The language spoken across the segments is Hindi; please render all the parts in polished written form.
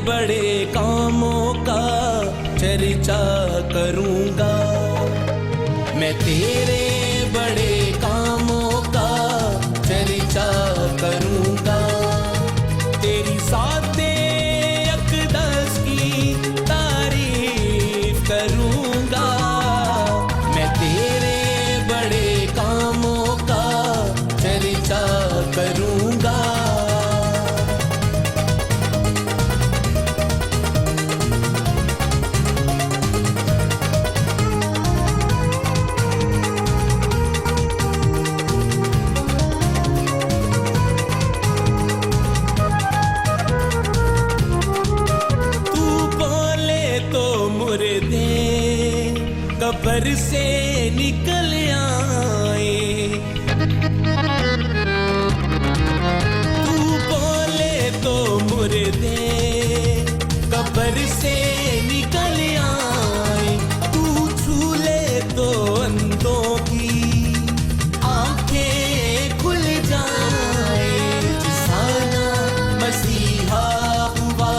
बड़े कामों का चर्चा करूंगा। मैं तेरे बड़े कामों का चर्चा करूंगा। तेरी ज़ात-ए अक़दस की तारीफ करूंगा। मैं तेरे बड़े कामों का चर्चा करूंगा। कब्र से निकल आए। तू बोले तो मुर्दे कब्र से निकल आए। तू छू ले तो अंधों की आंखें खुल जाए। जिसाना मसीहा हुआ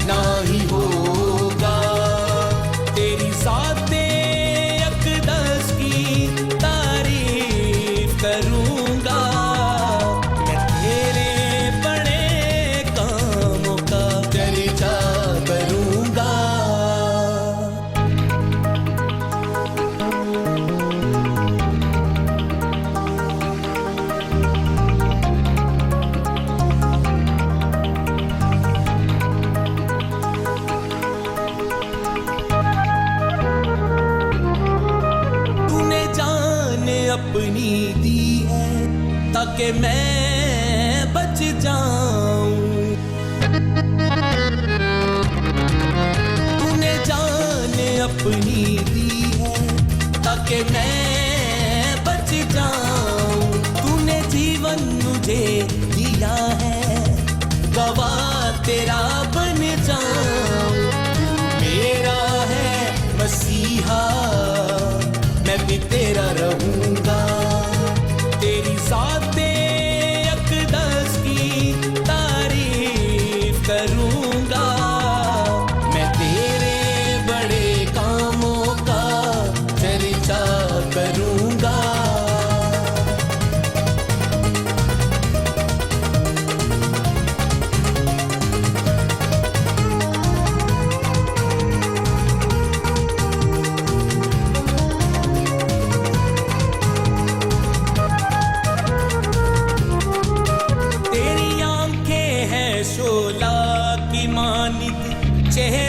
ना ही होगा। तेरी ज़ात-ए अक़दस की तारीफ करूंगा। मैं तेरे बड़े कामों का चर्चा करूंगा। अपनी दी है ताकि मैं बच जाऊं। तूने जान अपनी दी है ताकि मैं बच जाऊं। तूने जीवन मुझे दिया है गवाह तेरा बन जाऊं। मेरा है मसीहा मैं भी तेरा रहूंगा। तेरी ज़ात-ए अक़दस की तारीफ करूंगा। मैं तेरे बड़े कामों का चर्चा करूंगा। शोला की मानिक चेहरा